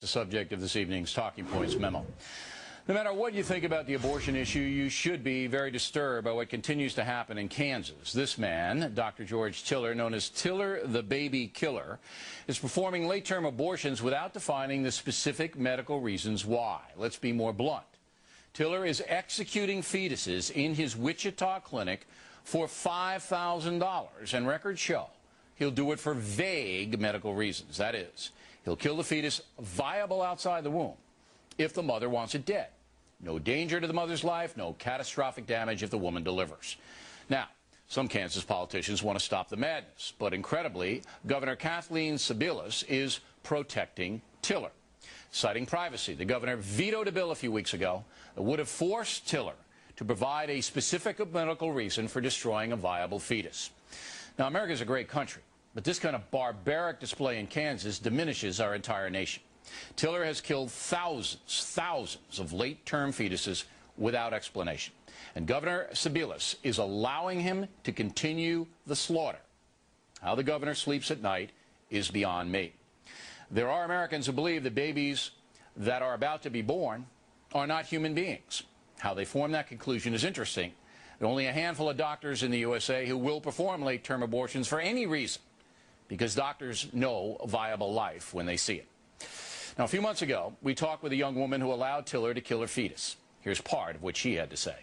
The subject of this evening's Talking Points memo. No matter what you think about the abortion issue, you should be very disturbed by what continues to happen in Kansas. This man, Dr. George Tiller, known as Tiller the Baby Killer, is performing late-term abortions without defining the specific medical reasons why. Let's be more blunt. Tiller is executing fetuses in his Wichita clinic for $5,000, and records show he'll do it for vague medical reasons. That is, he'll kill the fetus viable outside the womb if the mother wants it dead. No danger to the mother's life, no catastrophic damage if the woman delivers. Now, some Kansas politicians want to stop the madness, but incredibly, Governor Kathleen Sebelius is protecting Tiller. Citing privacy, the governor vetoed a bill a few weeks ago that would have forced Tiller to provide a specific medical reason for destroying a viable fetus. Now, America's a great country, but this kind of barbaric display in Kansas diminishes our entire nation. Tiller has killed thousands of late-term fetuses without explanation. And Governor Sebelius is allowing him to continue the slaughter. How the governor sleeps at night is beyond me. There are Americans who believe that babies that are about to be born are not human beings. How they form that conclusion is interesting. There are only a handful of doctors in the USA who will perform late-term abortions for any reason, because doctors know a viable life when they see it. Now, a few months ago, we talked with a young woman who allowed Tiller to kill her fetus. Here's part of what she had to say.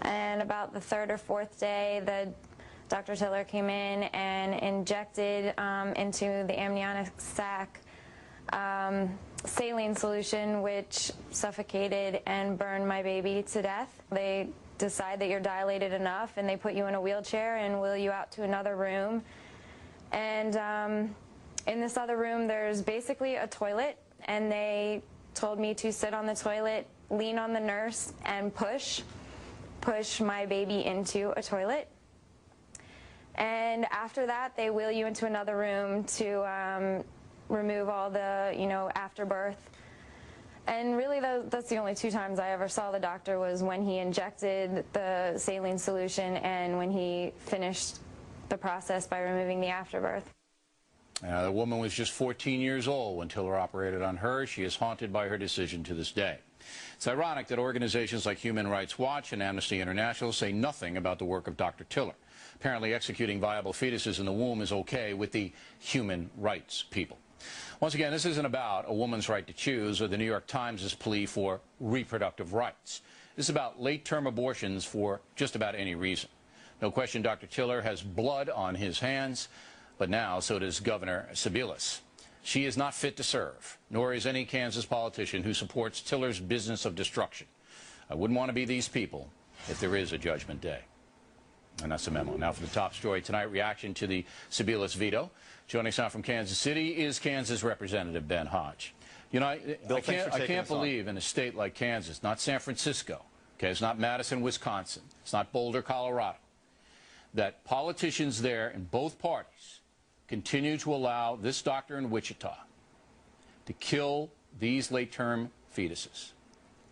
And about the third or fourth day, Dr. Tiller came in and injected into the amniotic sac saline solution, which suffocated and burned my baby to death. They decide that you're dilated enough, and they put you in a wheelchair and wheel you out to another room. And in this other room, there's basically a toilet, and they told me to sit on the toilet, lean on the nurse, and push my baby into a toilet. And after that, they wheel you into another room to remove all the, afterbirth. And really, that's the only two times I ever saw the doctor, was when he injected the saline solution and when he finished the process by removing the afterbirth. The woman was just 14 years old when Tiller operated on her. She is haunted by her decision to this day. It's ironic that organizations like Human Rights Watch and Amnesty International say nothing about the work of Dr. Tiller. Apparently, executing viable fetuses in the womb is okay with the human rights people. Once again, this isn't about a woman's right to choose or the New York Times' plea for reproductive rights. This is about late-term abortions for just about any reason. No question Dr. Tiller has blood on his hands, but now so does Governor Sebelius. She is not fit to serve, nor is any Kansas politician who supports Tiller's business of destruction. I wouldn't want to be these people if there is a judgment day. And that's the memo. Now for the top story tonight, reaction to the Sebelius veto. Joining us now from Kansas City is Kansas Representative Ben Hodge. I can't believe in a state like Kansas, not San Francisco, okay, it's not Madison, Wisconsin, it's not Boulder, Colorado, that politicians there in both parties continue to allow this doctor in Wichita to kill these late-term fetuses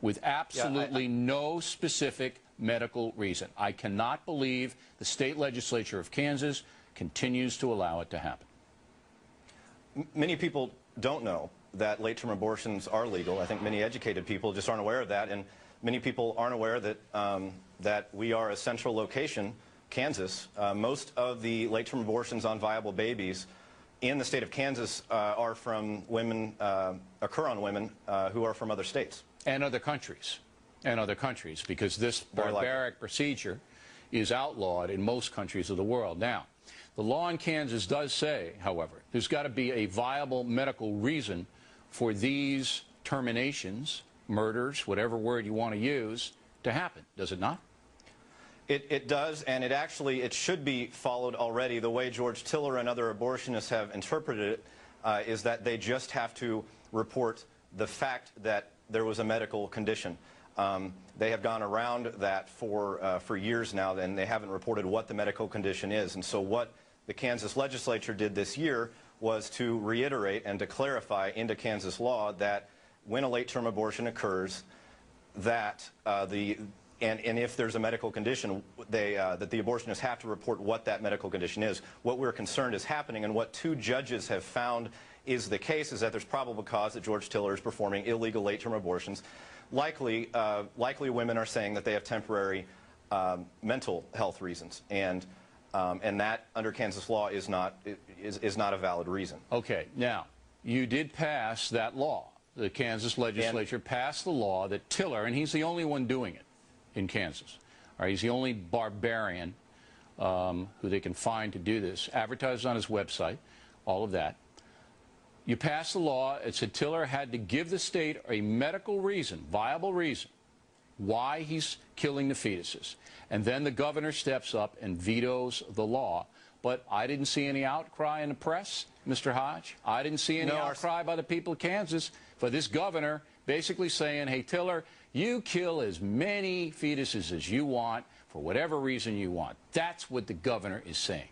with absolutely no specific medical reason. I cannot believe the state legislature of Kansas continues to allow it to happen. Many people don't know that late-term abortions are legal. I think many educated people just aren't aware of that, and many people aren't aware that that we are a central location, Kansas. Most of the late-term abortions on viable babies in the state of Kansas are from women, occur on women who are from other states. And other countries. Because this barbaric procedure is outlawed in most countries of the world. Now, the law in Kansas does say, however, there's got to be a viable medical reason for these terminations, murders, whatever word you want to use, to happen, does it not? It does, and it should be followed already. The way George Tiller and other abortionists have interpreted it is that they just have to report the fact that there was a medical condition. They have gone around that for years now, and they haven't reported what the medical condition is. And so what the Kansas legislature did this year was to reiterate and to clarify into Kansas law that when a late-term abortion occurs, that and if there's a medical condition, that the abortionists have to report what that medical condition is. What we're concerned is happening, and what two judges have found is the case is that there's probable cause that George Tiller is performing illegal late-term abortions. Likely women are saying that they have temporary mental health reasons, and that under Kansas law is not a valid reason. Okay, now you did pass that law. The Kansas legislature passed the law that Tiller, and he's the only one doing it in Kansas. All right, he's the only barbarian who they can find to do this. Advertised on his website, all of that. You passed the law. It said Tiller had to give the state a medical reason, viable reason, why he's killing the fetuses. And then the governor steps up and vetoes the law. But I didn't see any outcry in the press, Mr. Hodge. I didn't see any outcry by the people of Kansas for this governor basically saying, hey, Tiller, you kill as many fetuses as you want for whatever reason you want. That's what the governor is saying.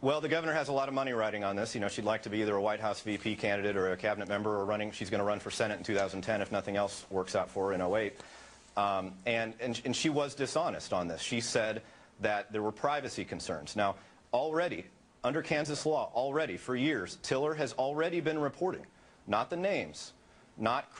Well, the governor has a lot of money riding on this. You know, she'd like to be either a White House VP candidate or a cabinet member, or she's going to run for Senate in 2010 if nothing else works out for her in 08. And she was dishonest on this. She said that there were privacy concerns. Now, already, under Kansas law, already for years, Tiller has already been reporting, not the names, not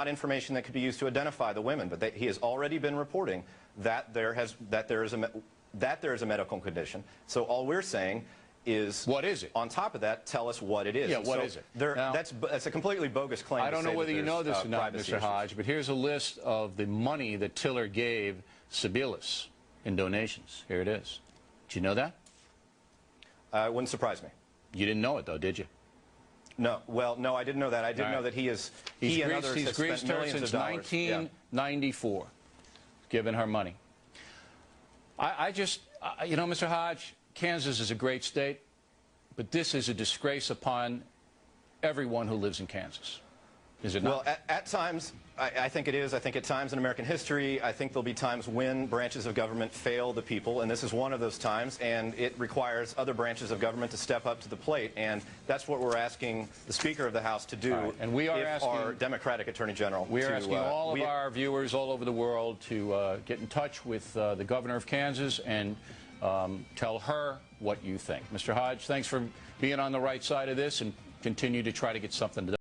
information that could be used to identify the women, but he has already been reporting that there is a medical condition. So all we're saying is, what is it? On top of that, tell us what it is. Yeah, what is it? Now, that's a completely bogus claim. I don't know whether you know this or not, Mr. Hodge, but here's a list of the money that Tiller gave Sebelius in donations. Here it is. Did you know that? It wouldn't surprise me. You didn't know it, though, did you? No. Well, no, I didn't know that. I didn't know that he and others have spent millions of dollars. Since 1994, giving her money. You know, Mr. Hodge, Kansas is a great state, but this is a disgrace upon everyone who lives in Kansas. Is it not? Well, at times, I think it is. I think at times in American history, I think there'll be times when branches of government fail the people, and this is one of those times, and it requires other branches of government to step up to the plate, and that's what we're asking the Speaker of the House to do. Right. And we are asking our Democratic Attorney General. We are asking all of our viewers all over the world to get in touch with the Governor of Kansas and tell her what you think. Mr. Hodge, thanks for being on the right side of this, and continue to try to get something done.